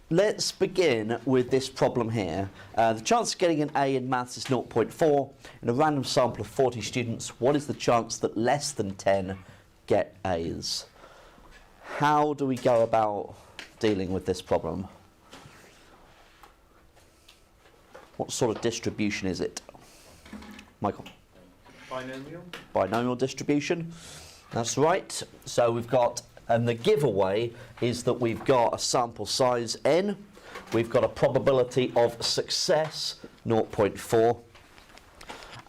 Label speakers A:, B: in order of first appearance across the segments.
A: let's begin with this problem here. The chance of getting an A in maths is 0.4. In a random sample of 40 students, what is the chance that less than 10 get A's? How do we go about dealing with this problem? What sort of distribution is it? Michael?
B: Binomial.
A: Binomial distribution. That's right. So we've got, and the giveaway is that we've got a sample size n, we've got a probability of success 0.4,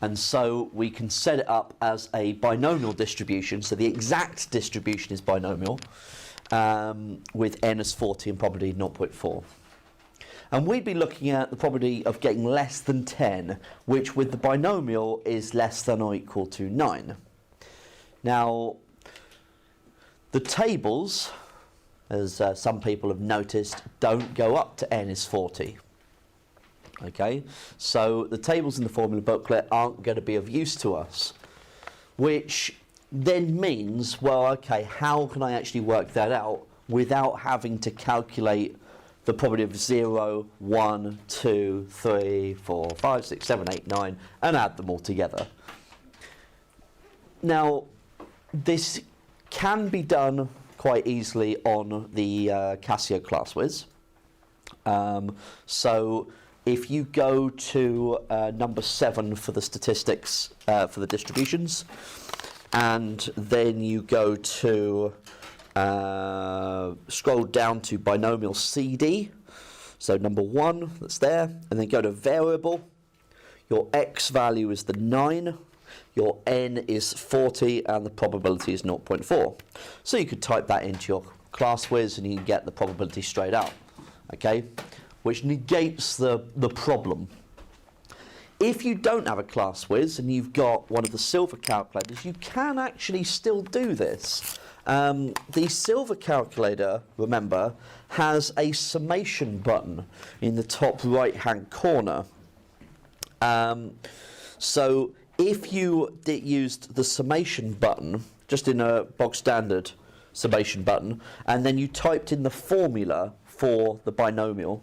A: and so we can set it up as a binomial distribution. So the exact distribution is binomial, with n as 40 and probability 0.4. And we'd be looking at the probability of getting less than 10, which with the binomial is less than or equal to 9. Now, the tables, as some people have noticed, don't go up to n is 40. Okay, so the tables in the formula booklet aren't going to be of use to us, which then means, well, okay, how can I actually work that out without having to calculate the probability of 0, 1, 2, 3, 4, 5, 6, 7, 8, 9, and add them all together? Now, this can be done quite easily on the Casio ClassWiz. So if you go to number 7 for the statistics for the distributions, and then you go to scroll down to binomial CD, so number 1, that's there, and then go to variable. Your x value is the 9, your n is 40, and the probability is 0.4. So you could type that into your ClassWiz and you can get the probability straight out, okay, which negates the problem. If you don't have a ClassWiz and you've got one of the silver calculators, you can actually still do this. The silver calculator, remember, has a summation button in the top right-hand corner. So if you used the summation button, just in a bog standard summation button, and then you typed in the formula for the binomial,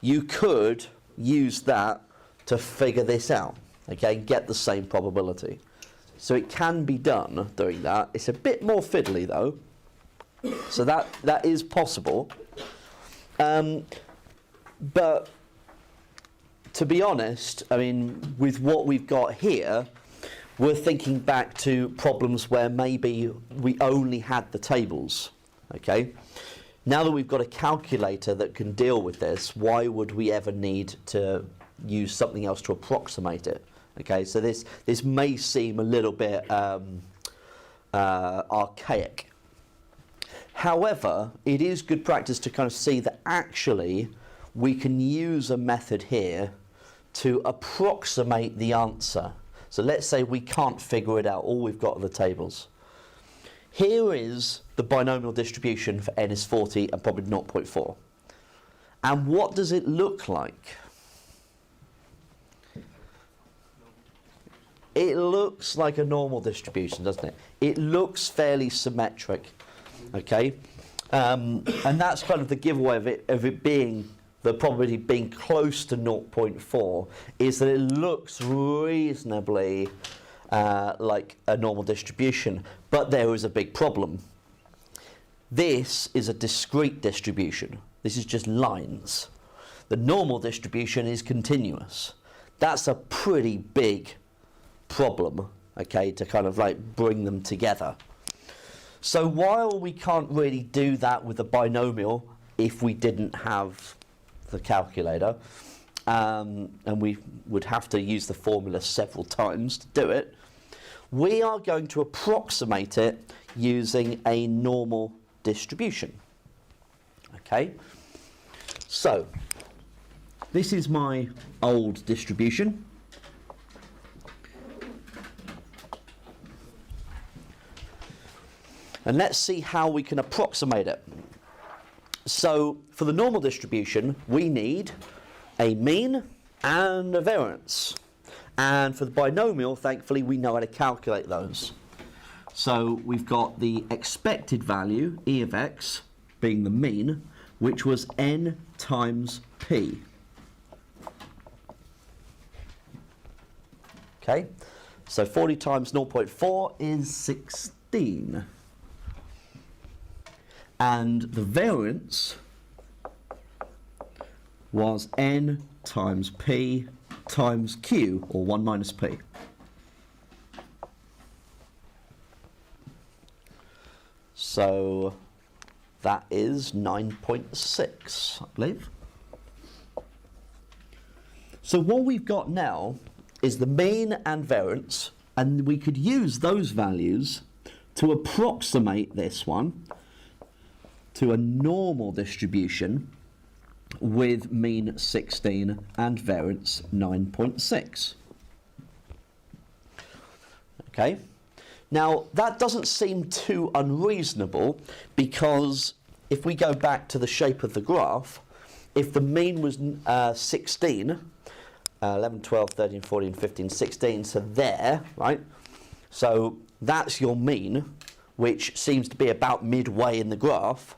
A: you could use that to figure this out, okay, get the same probability. So it can be done doing that. It's a bit more fiddly though, so that is possible. But to be honest, I mean, with what we've got here, we're thinking back to problems where maybe we only had the tables, okay? Now that we've got a calculator that can deal with this, why would we ever need to use something else to approximate it? Okay, so this may seem a little bit archaic. However, it is good practice to kind of see that actually we can use a method here to approximate the answer. So let's say we can't figure it out, all we've got are the tables. Here is the binomial distribution for n is 40 and probably 0.4. And what does it look like? It looks like a normal distribution, doesn't it? It looks fairly symmetric, okay? And that's kind of the giveaway of it being, the probability being close to 0.4, is that it looks reasonably like a normal distribution. But there is a big problem. This is a discrete distribution. This is just lines. The normal distribution is continuous. That's a pretty big problem, okay, to kind of like bring them together. So while we can't really do that with a binomial if we didn't have the calculator, and we would have to use the formula several times to do it, we are going to approximate it using a normal distribution. Okay, so this is my old distribution. And let's see how we can approximate it. So for the normal distribution, we need a mean and a variance. And for the binomial, thankfully, we know how to calculate those. So we've got the expected value, E of x, being the mean, which was n times p. Okay, so 40 times 0.4 is 16. And the variance was n times p times q, or 1 minus p. So that is 9.6, I believe. So what we've got now is the mean and variance, and we could use those values to approximate this one to a normal distribution with mean 16 and variance 9.6. Okay, now that doesn't seem too unreasonable, because if we go back to the shape of the graph, if the mean was 16, 11, 12, 13, 14, 15, 16, so there, right? So that's your mean, which seems to be about midway in the graph,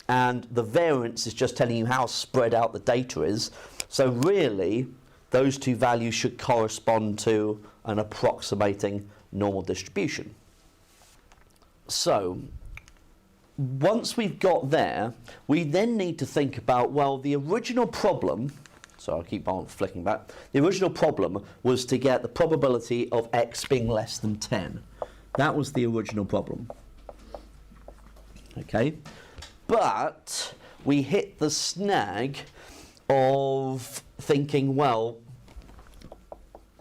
A: and the variance is just telling you how spread out the data is. So really, those two values should correspond to an approximating normal distribution. So once we've got there, we then need to think about, well, the original problem, so I'll keep on flicking back, the original problem was to get the probability of x being less than 10. That was the original problem. Okay, but we hit the snag of thinking, well,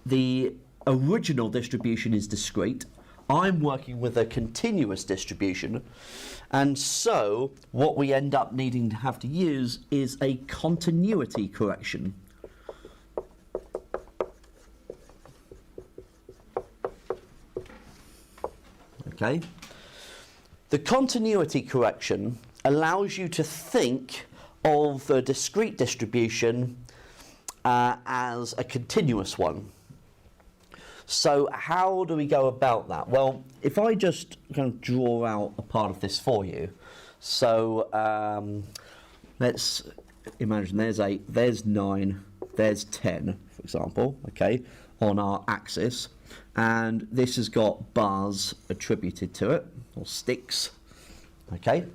A: the original distribution is discrete. I'm working with a continuous distribution, and so what we end up needing to have to use is a continuity correction. Okay. The continuity correction allows you to think of the discrete distribution as a continuous one. So how do we go about that? Well, if I just kind of draw out a part of this for you. So let's imagine there's 8, there's 9, there's 10, for example, okay, on our axis. And this has got bars attributed to it, or sticks, okay?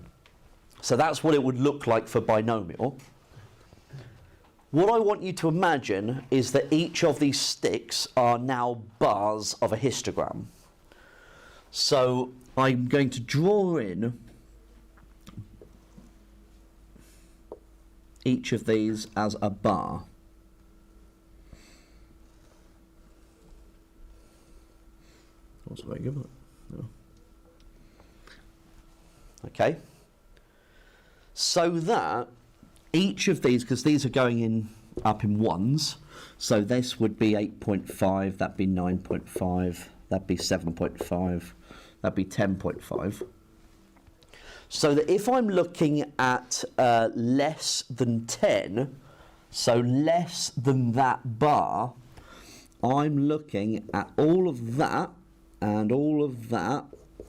A: So that's what it would look like for binomial. What I want you to imagine is that each of these sticks are now bars of a histogram. So I'm going to draw in each of these as a bar. That's very good. No. Okay. So that each of these, because these are going in up in ones, so this would be 8.5, that'd be 9.5, that'd be 7.5, that'd be 10.5. So that if I'm looking at less than 10, so less than that bar, I'm looking at all of that, and all of that,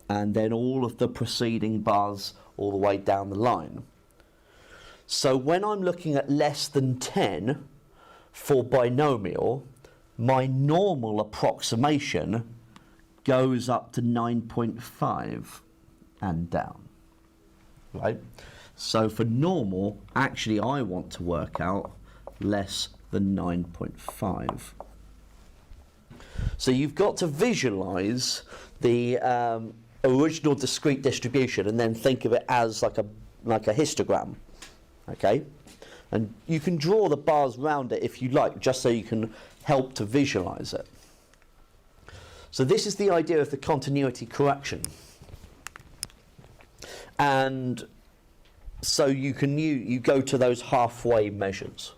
A: and then all of the preceding bars all the way down the line. So when I'm looking at less than 10 for binomial, my normal approximation goes up to 9.5 and down, right? So for normal, actually I want to work out less than 9.5. So you've got to visualize the original discrete distribution and then think of it as like a histogram. Okay, and you can draw the bars around it if you like, just so you can help to visualize it. So this is the idea of the continuity correction, and so you go to those halfway measures.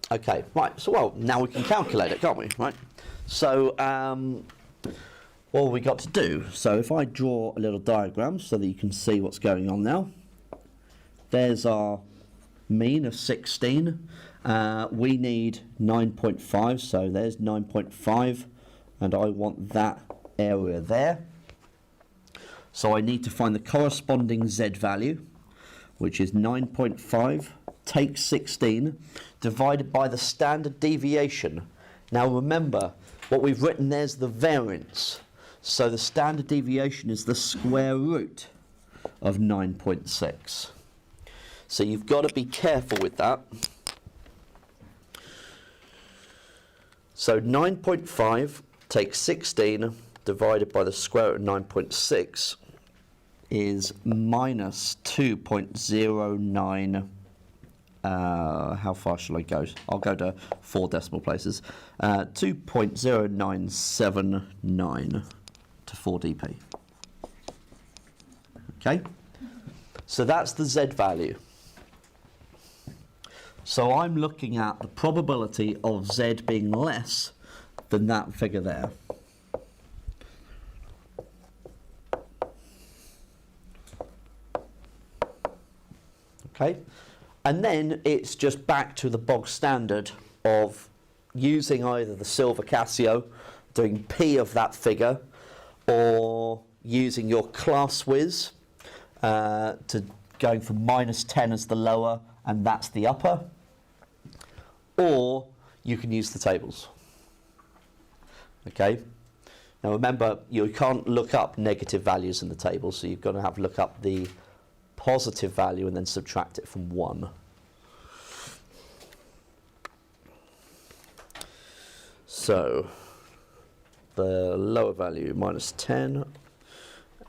A: Okay, right. So well, now we can calculate it, can't we? Right. So what have we got to do? So if I draw a little diagram so that you can see what's going on now. There's our mean of 16. We need 9.5, so there's 9.5, and I want that area there. So I need to find the corresponding Z value, which is 9.5, take 16, divided by the standard deviation. Now remember, what we've written there's the variance. So the standard deviation is the square root of 9.6. So you've got to be careful with that. So 9.5 take 16 divided by the square root of 9.6 is minus 2.09. How far shall I go? I'll go to 4 decimal places. 2.0979 to 4 dp. Okay, so that's the Z value. So I'm looking at the probability of Z being less than that figure there. Okay, and then it's just back to the bog standard of using either the silver Casio, doing P of that figure, or using your class whiz to going from minus 10 as the lower and that's the upper, or you can use the tables. Okay, now remember you can't look up negative values in the table, so you've got to look up the positive value and then subtract it from 1. So the lower value minus 10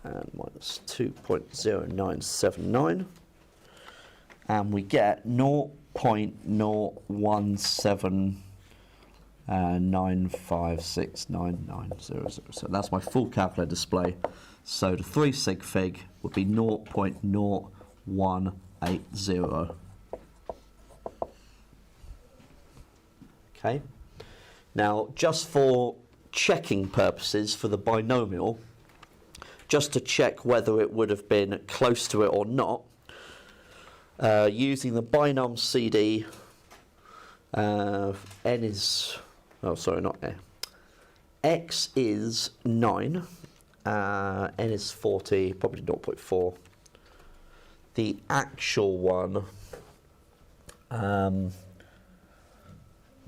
A: and minus 2.0979, and we get 0.0179569900. So that's my full calculator display. So the 3 sig fig would be 0.0180. Okay. Now, just for checking purposes for the binomial, just to check whether it would have been close to it or not, using the binom CD, n is, oh sorry, not n, x is 9, n is 40, probably 0.4. The actual one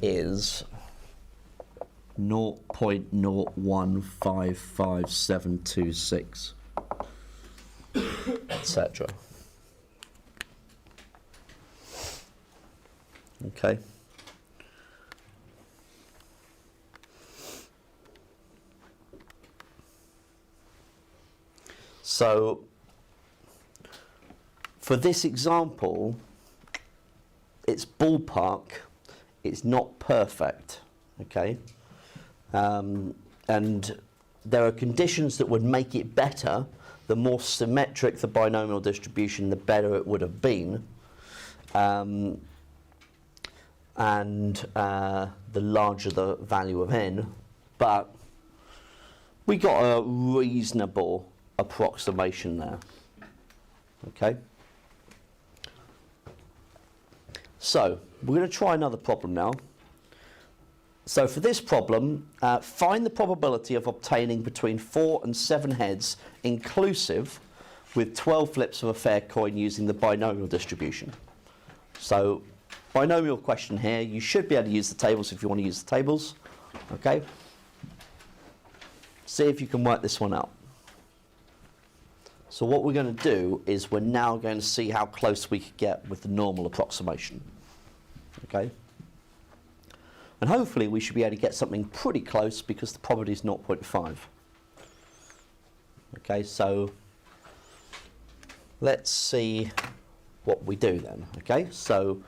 A: is 0.0155726, etc. Okay. So for this example, it's ballpark, it's not perfect, okay? And there are conditions that would make it better. The more symmetric the binomial distribution, the better it would have been. And the larger the value of n, but we got a reasonable approximation there. Okay. So we're going to try another problem now. So for this problem, find the probability of obtaining between 4 and 7 heads inclusive with 12 flips of a fair coin using the binomial distribution. So binomial question here, you should be able to use the tables if you want to use the tables. Okay. See if you can work this one out. So what we're going to do is we're now going to see how close we could get with the normal approximation. Okay. And hopefully we should be able to get something pretty close because the probability is 0.5. Okay, so let's see what we do then. Okay, so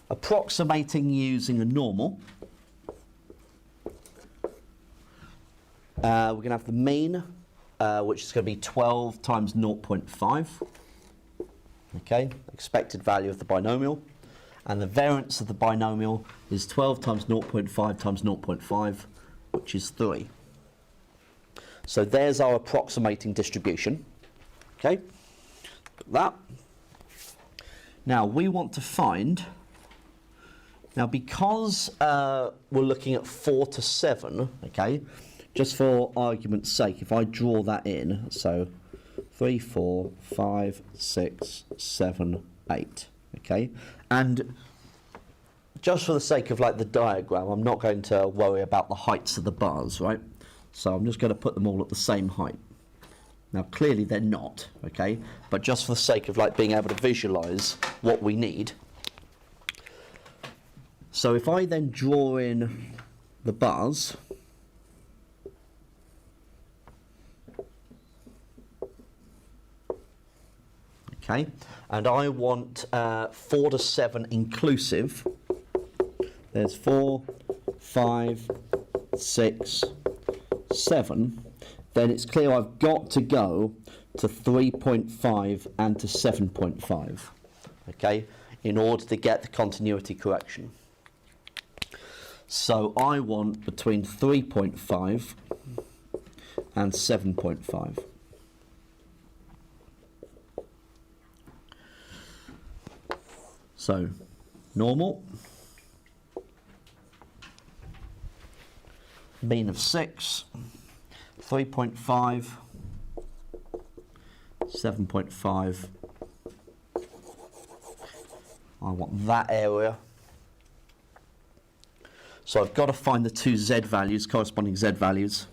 A: approximating using a normal. We're going to have the mean, which is going to be 12 times 0.5. Okay, expected value of the binomial. And the variance of the binomial is 12 times 0.5 times 0.5, which is 3. So there's our approximating distribution. Okay, put that. Now we want to find, now because we're looking at 4 to 7, okay, just for argument's sake, if I draw that in, so 3, 4, 5, 6, 7, 8. Okay, and just for the sake of like the diagram, I'm not going to worry about the heights of the bars, right? So I'm just going to put them all at the same height. Now clearly they're not, okay, but just for the sake of like being able to visualize what we need. So if I then draw in the bars, okay, and I want 4 to 7 inclusive. There's 4, 5, 6, 7. Then it's clear I've got to go to 3.5 and to 7.5, okay, in order to get the continuity correction. So I want between 3.5 and 7.5. So normal, mean of 6, 3.5, 7.5. I want that area. So I've got to find the two Z values, corresponding Z values.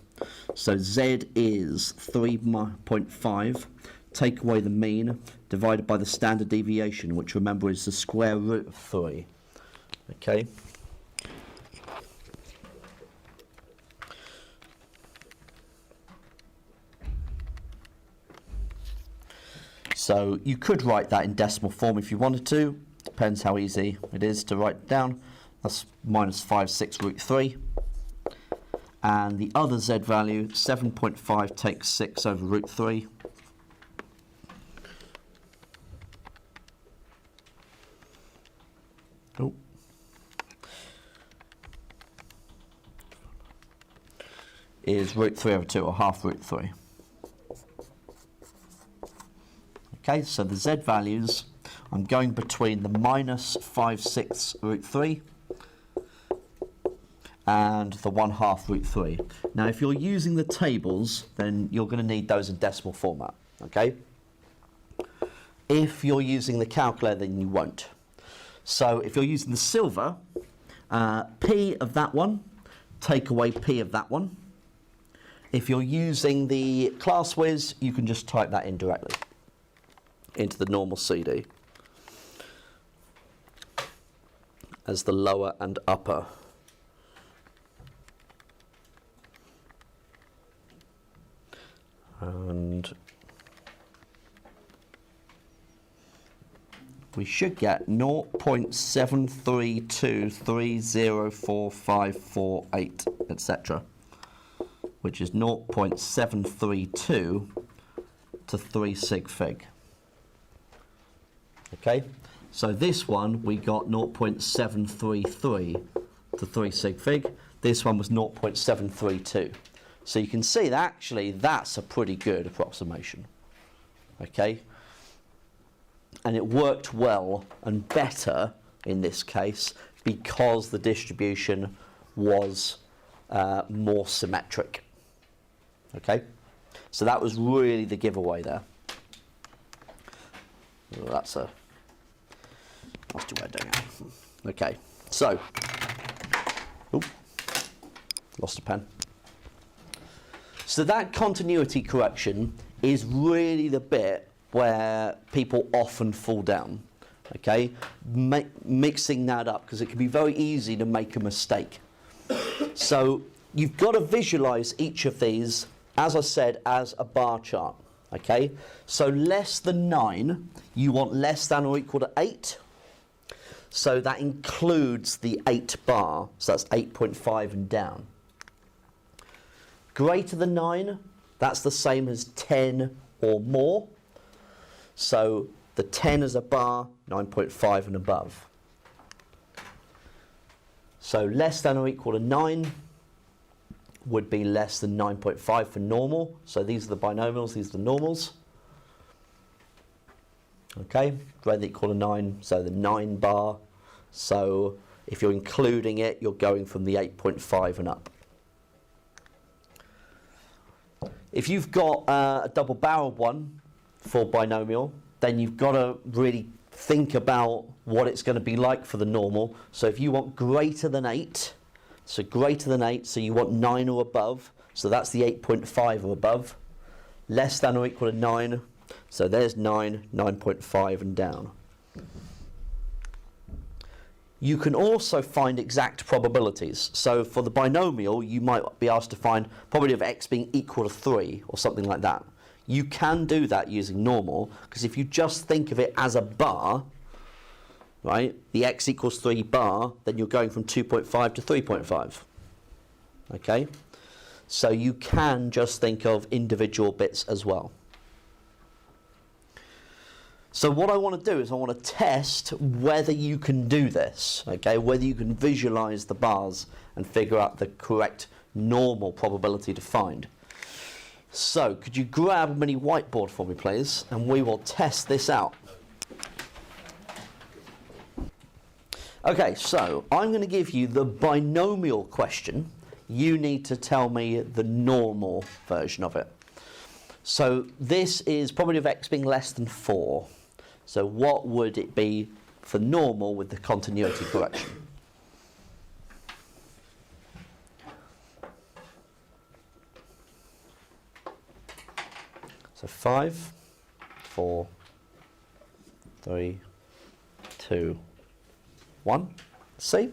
A: So Z is 3.5, take away the mean, divided by the standard deviation, which remember is the square root of 3. Okay. So you could write that in decimal form if you wanted to. Depends how easy it is to write it down. That's minus 5, 6 root 3. And the other Z value, 7.5 takes 6 over root 3. Oh. Is root 3 over 2, or half root 3. Okay, so the Z values, I'm going between the minus 5/6 root 3 and the 1/2 root 3. Now, if you're using the tables, then you're going to need those in decimal format, okay? If you're using the calculator, then you won't. So if you're using the silver, P of that one, take away P of that one. If you're using the class whiz, you can just type that in directly into the normal CD as the lower and upper. And we should get 0.732304548, etc., which is 0.732 to 3 sig fig. Okay, so this one we got 0.733 to 3 sig fig. This one was 0.732. So you can see that actually that's a pretty good approximation. Okay, and it worked well and better in this case because the distribution was more symmetric. Okay, so that was really the giveaway there. Well, that's too bad, don't it? Okay, so, lost a pen. So that continuity correction is really the bit where people often fall down. Okay, mixing that up because it can be very easy to make a mistake. So you've got to visualize each of these, as I said, as a bar chart. Okay, so less than 9, you want less than or equal to 8. So that includes the 8 bar, so that's 8.5 and down. Greater than 9, that's the same as 10 or more. So the 10 is a bar, 9.5 and above. So less than or equal to 9 would be less than 9.5 for normal. So these are the binomials, these are the normals. Okay, greater than or equal to 9, so the 9 bar. So if you're including it, you're going from the 8.5 and up. If you've got a double-barreled one, for binomial, then you've got to really think about what it's going to be like for the normal. So if you want greater than 8, so greater than 8, so you want 9 or above, so that's the 8.5 or above. Less than or equal to 9, so there's 9, 9.5 and down. You can also find exact probabilities. So for the binomial, you might be asked to find probability of x being equal to 3 or something like that. You can do that using normal, because if you just think of it as a bar, right, the x equals 3 bar, then you're going from 2.5 to 3.5. Okay? So you can just think of individual bits as well. So what I want to do is I want to test whether you can do this, okay, whether you can visualize the bars and figure out the correct normal probability to find. So could you grab a mini whiteboard for me, please, and we will test this out. Okay, so I'm going to give you the binomial question. You need to tell me the normal version of it. So this is probability of x being less than 4. So what would it be for normal with the continuity correction? So 5, 4, 3, 2, 1. See?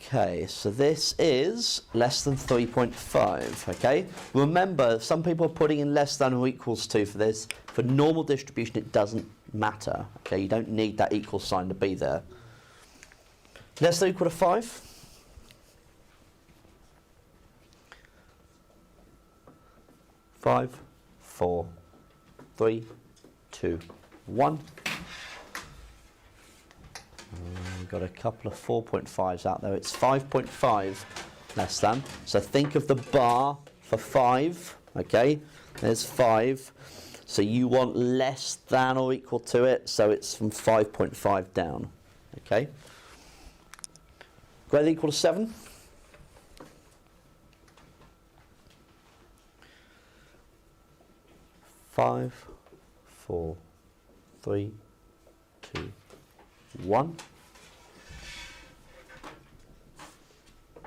A: Okay, so this is less than 3.5, okay? Remember, some people are putting in less than or equals to for this. For normal distribution, it doesn't matter, okay? You don't need that equal sign to be there. Less than or equal to 5? Five, 4, 3, 2, 1. We've got a couple of 4.5s out there. It's 5.5 less than. So think of the bar for 5, okay? There's 5. So you want less than or equal to it, so it's from 5.5 down, okay? Greater than or equal to 7? Five, 4, 3, 2, 1.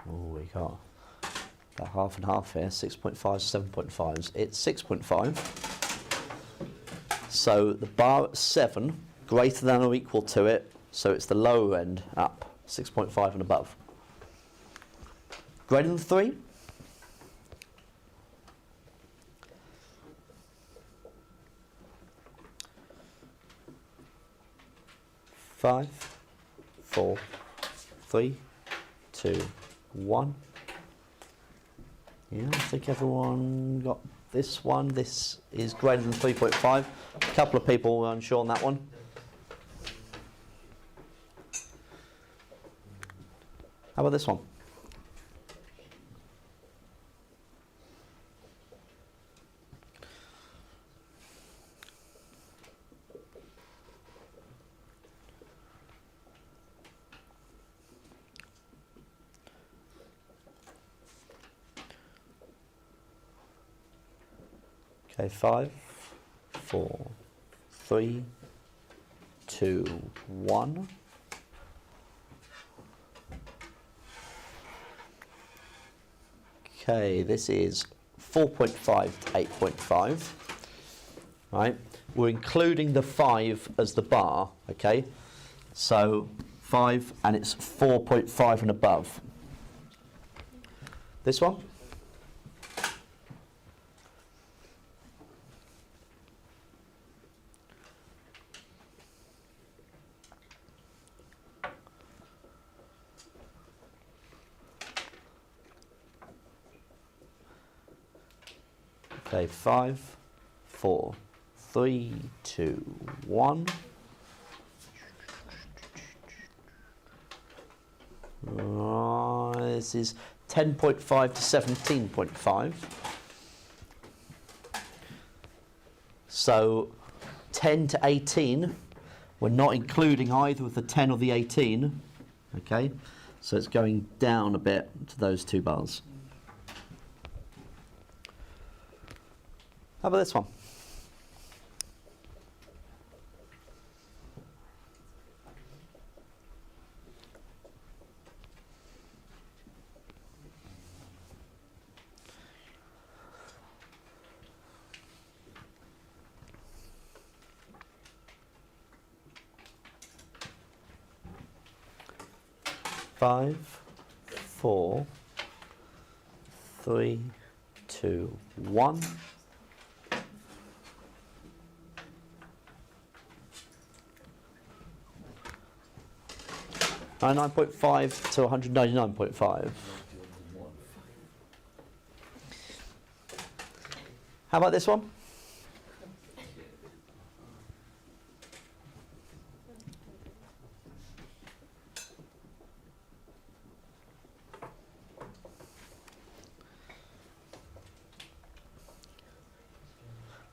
A: Oh, we got about half and half here, 6.5, 7.5s. It's 6.5. So the bar at 7, greater than or equal to it, so it's the lower end up, 6.5 and above. Greater than 3? Five, 4, 3, 2, 1. Yeah, I think everyone got this one. This is greater than 3.5. A couple of people were unsure on that one. How about this one? Okay, 5, 4, 3, 2, 1. Okay, this is 4.5 to 8.5. Right, we're including the 5 as the bar. Okay, so 5 and it's 4.5 and above. This one. Okay, 5, 4, 3, 2, 1. This is 10.5 to 17.5. So 10 to 18, we're not including either of the 10 or the 18. Okay, so it's going down a bit to those two bars. How about this one? Five, 4, 3, 2, 1. And 9.5 to 199.5. How about this one?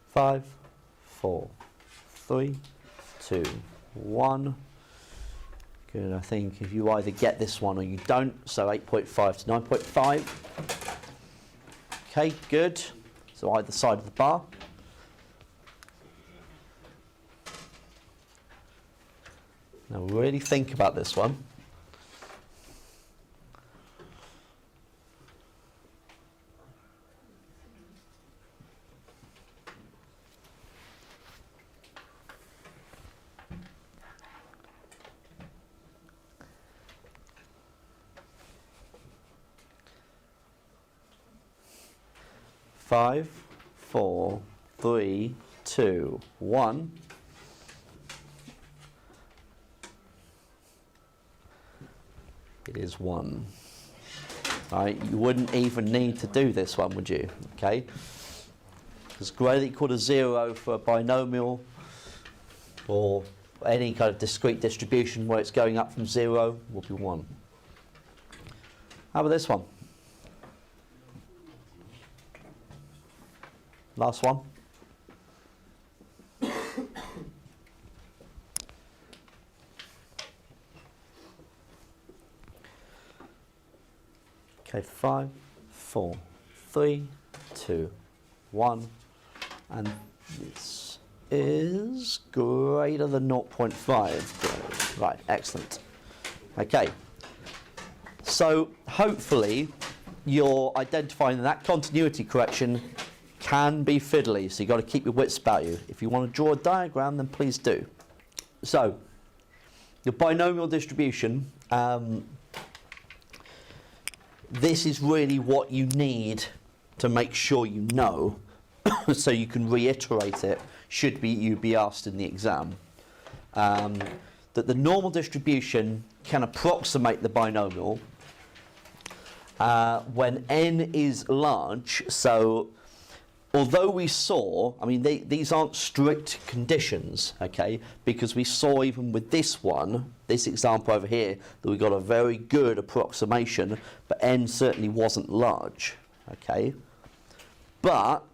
A: Five, 4, 3, 2, 1. Good, I think if you either get this one or you don't, so 8.5 to 9.5. Okay, good. So either side of the bar. Now really think about this one. Five, 4, 3, 2, 1. It is 1. All right, you wouldn't even need to do this one, would you? Okay, because greater equal to 0 for a binomial or any kind of discrete distribution where it's going up from 0 will be 1. How about this one? Last one. Okay, 5, 4, 3, 2, 1, and this is greater than 0.5. Right, excellent. Okay, so hopefully you're identifying that continuity correction can be fiddly, so you've got to keep your wits about you. If you want to draw a diagram, then please do. So, the binomial distribution, this is really what you need to make sure you know, so you can reiterate it should you be asked in the exam. That the normal distribution can approximate the binomial when n is large, so although we saw, I mean, these aren't strict conditions, okay, because we saw even with this one, this example over here, that we got a very good approximation, but n certainly wasn't large, okay. But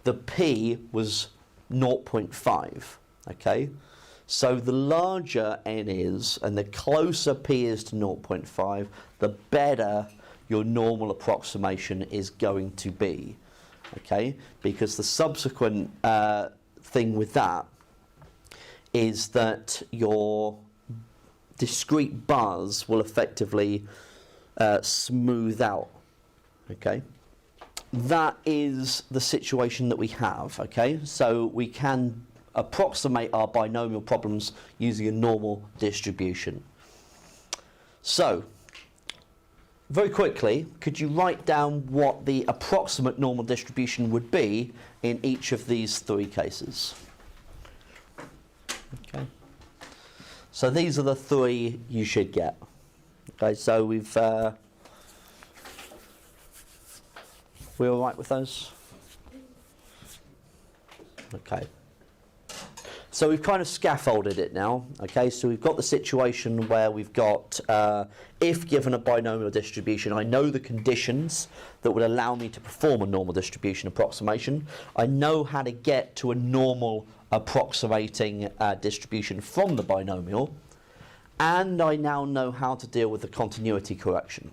A: the p was 0.5, okay. So the larger n is, and the closer p is to 0.5, the better your normal approximation is going to be. Okay, because the subsequent thing with that is that your discrete bars will effectively smooth out. Okay, that is the situation that we have. Okay, so we can approximate our binomial problems using a normal distribution. So, very quickly, could you write down what the approximate normal distribution would be in each of these three cases? Okay. So these are the three you should get. Okay, so we're all right with those? Okay. So we've kind of scaffolded it now, okay, so we've got the situation where we've got, if given a binomial distribution, I know the conditions that would allow me to perform a normal distribution approximation. I know how to get to a normal approximating distribution from the binomial, and I now know how to deal with the continuity correction.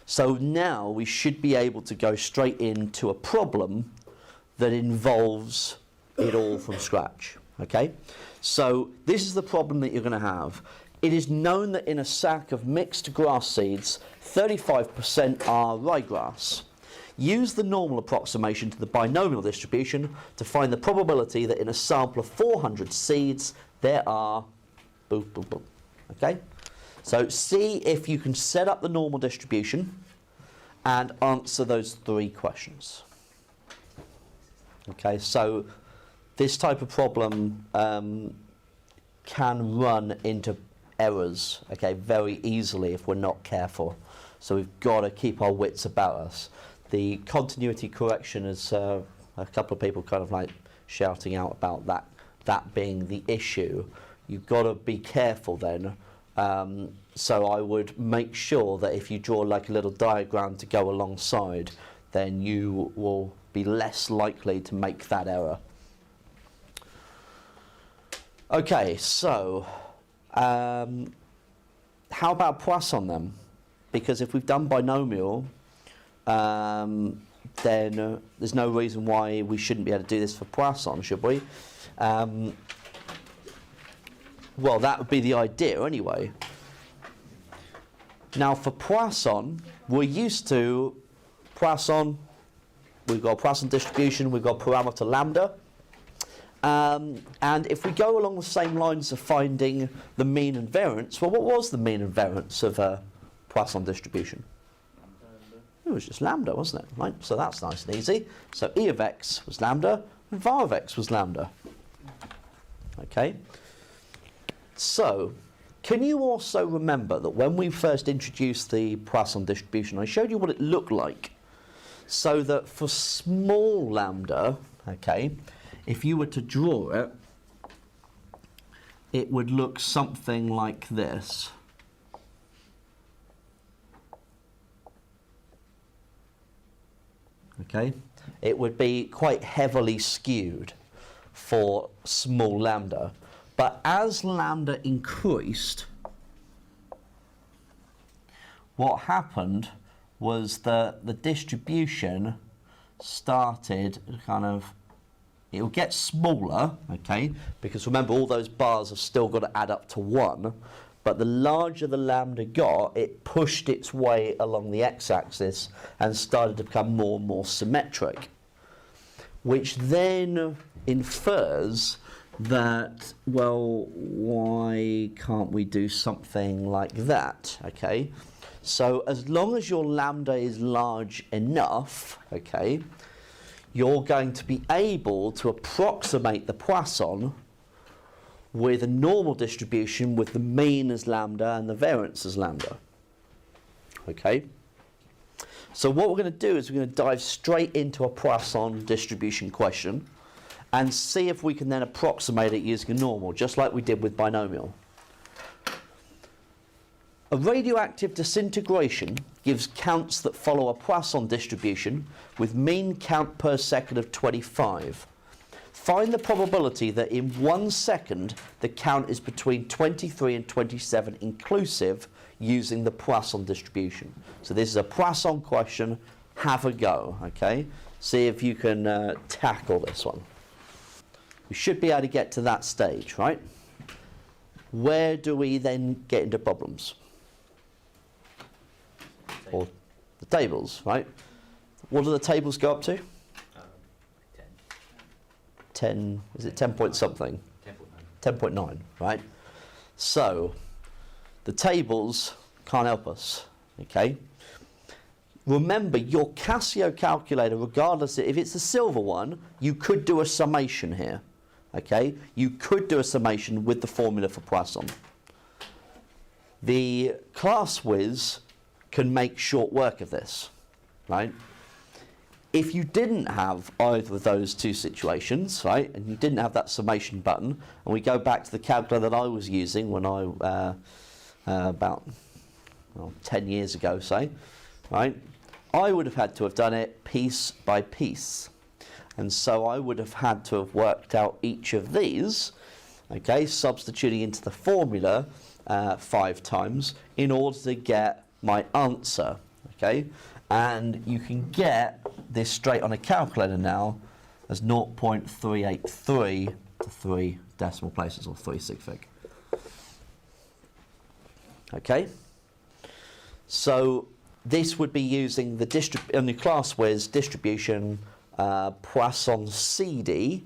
A: So now we should be able to go straight into a problem that involves it all from scratch, okay? So this is the problem that you're going to have. It is known that in a sack of mixed grass seeds, 35% are ryegrass. Use the normal approximation to the binomial distribution to find the probability that in a sample of 400 seeds, there are boop, boop, boop, okay? So see if you can set up the normal distribution and answer those 3 questions. Okay, so this type of problem can run into errors, okay, very easily if we're not careful. So we've got to keep our wits about us. The continuity correction is a couple of people kind of like shouting out about that being the issue. You've got to be careful then. So I would make sure that if you draw like a little diagram to go alongside, then you will be less likely to make that error. Okay, so how about Poisson then? Because if we've done binomial, then there's no reason why we shouldn't be able to do this for Poisson, should we? Well, that would be the idea anyway. Now for Poisson, we're used to Poisson, we've got Poisson distribution, we've got parameter lambda. And if we go along the same lines of finding the mean and variance, well, what was the mean and variance of a Poisson distribution? It was just lambda, wasn't it? Right, so that's nice and easy. So E of x was lambda, and var of x was lambda. Okay. So, can you also remember that when we first introduced the Poisson distribution, I showed you what it looked like? So that for small lambda, okay, if you were to draw it, it would look something like this. Okay, it would be quite heavily skewed for small lambda. But as lambda increased, what happened was that the distribution started kind of, it will get smaller, okay, because remember all those bars have still got to add up to 1, but the larger the lambda got, it pushed its way along the x-axis and started to become more and more symmetric, which then infers that, well, why can't we do something like that, okay? So as long as your lambda is large enough, okay, you're going to be able to approximate the Poisson with a normal distribution with the mean as lambda and the variance as lambda, okay? So what we're going to do is we're going to dive straight into a Poisson distribution question and see if we can then approximate it using a normal, just like we did with binomial. A radioactive disintegration gives counts that follow a Poisson distribution with mean count per second of 25. Find the probability that in 1 second the count is between 23 and 27 inclusive using the Poisson distribution. So this is a Poisson question. Have a go, okay? See if you can tackle this one. We should be able to get to that stage, right? Where do we then get into problems? Or the tables, right? What do the tables go up to? 10, is it 10 point something? 10.9, right? So, the tables can't help us, okay? Remember, your Casio calculator, regardless, if it's a silver one, you could do a summation here, okay? You could do a summation with the formula for Poisson. The class whiz can make short work of this, right? If you didn't have either of those two situations, right, and you didn't have that summation button, and we go back to the calculator that I was using when I, about 10 years ago, say, right, I would have had to have done it piece by piece. And so I would have had to have worked out each of these, okay, substituting into the formula 5 times in order to get my answer, okay? And you can get this straight on a calculator now as 0.383 to 3 decimal places, or 3 sig fig. Okay, so this would be using the on your class whiz distribution Poisson CD.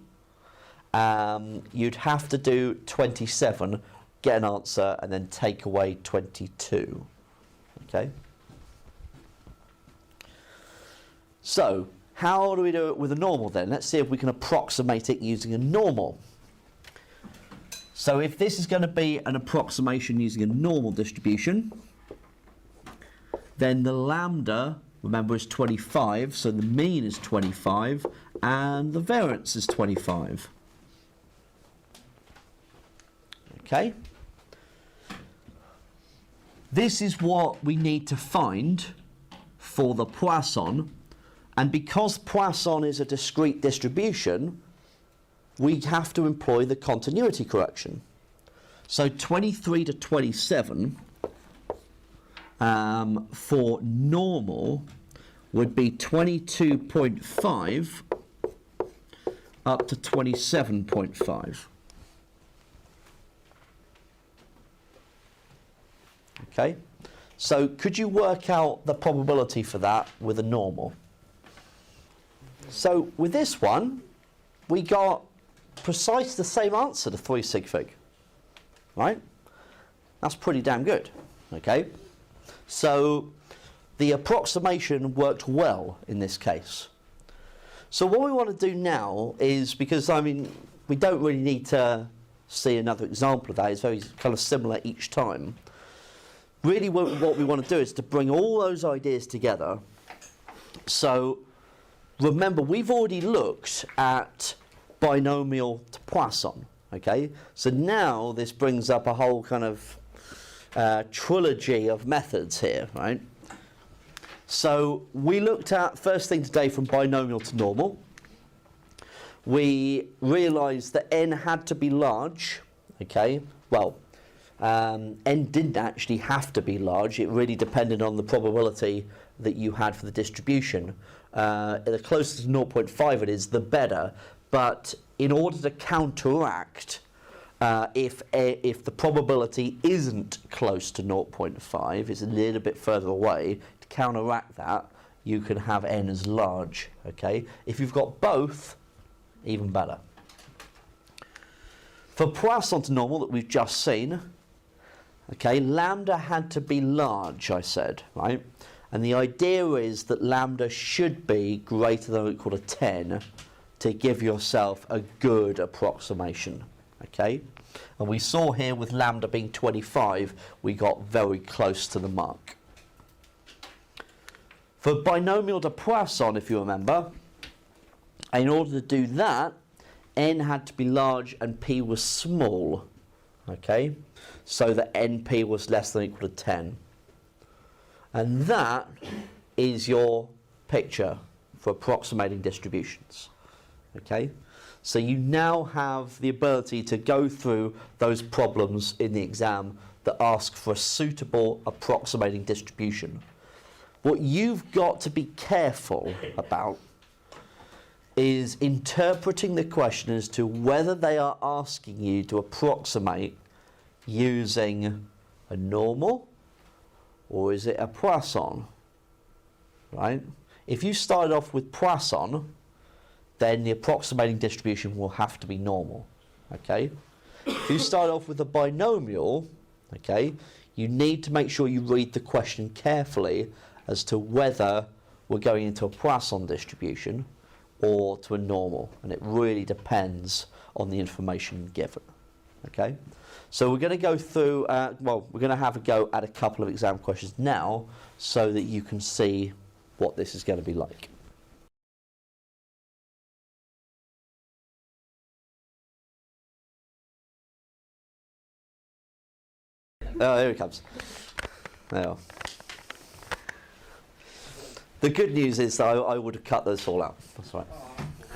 A: You'd have to do 27, get an answer, and then take away 22. Okay. So, how do we do it with a normal then? Let's see if we can approximate it using a normal. So if this is going to be an approximation using a normal distribution, then the lambda, remember, is 25, so the mean is 25, and the variance is 25. Okay? This is what we need to find for the Poisson, and because Poisson is a discrete distribution, we have to employ the continuity correction. So 23 to 27 for normal would be 22.5 up to 27.5. Okay, so could you work out the probability for that with a normal? So with this one, we got precisely the same answer to 3 sig fig, right? That's pretty damn good, okay? So the approximation worked well in this case. So what we want to do now is, because I mean, we don't really need to see another example of that, it's very kind of similar each time. Really what we want to do is to bring all those ideas together. So remember, we've already looked at binomial to Poisson, okay? So now this brings up a whole kind of trilogy of methods here, right? So we looked at, first thing today, from binomial to normal. We realised that n had to be large, okay? Well, n didn't actually have to be large. It really depended on the probability that you had for the distribution. The closer to 0.5 it is, the better. But in order to counteract, if the probability isn't close to 0.5, it's a little bit further away, to counteract that, you can have n as large. Okay? If you've got both, even better. For Poisson to normal that we've just seen, okay, lambda had to be large, I said, right? And the idea is that lambda should be greater than or equal to 10 to give yourself a good approximation, okay? And we saw here with lambda being 25, we got very close to the mark. For binomial to Poisson, if you remember, in order to do that, n had to be large and p was small, okay? So that np was less than or equal to 10. And that is your picture for approximating distributions. Okay? So you now have the ability to go through those problems in the exam that ask for a suitable approximating distribution. What you've got to be careful about is interpreting the question as to whether they are asking you to approximate using a normal, or is it a Poisson, right? If you started off with Poisson, then the approximating distribution will have to be normal, okay? If you start off with a binomial, okay, you need to make sure you read the question carefully as to whether we're going into a Poisson distribution or to a normal, and it really depends on the information given, okay? So we're going to go through, well, we're going to have a go at a couple of exam questions now so that you can see what this is going to be like. Oh, here it comes. There you are. The good news is that I would have cut those all out. That's right.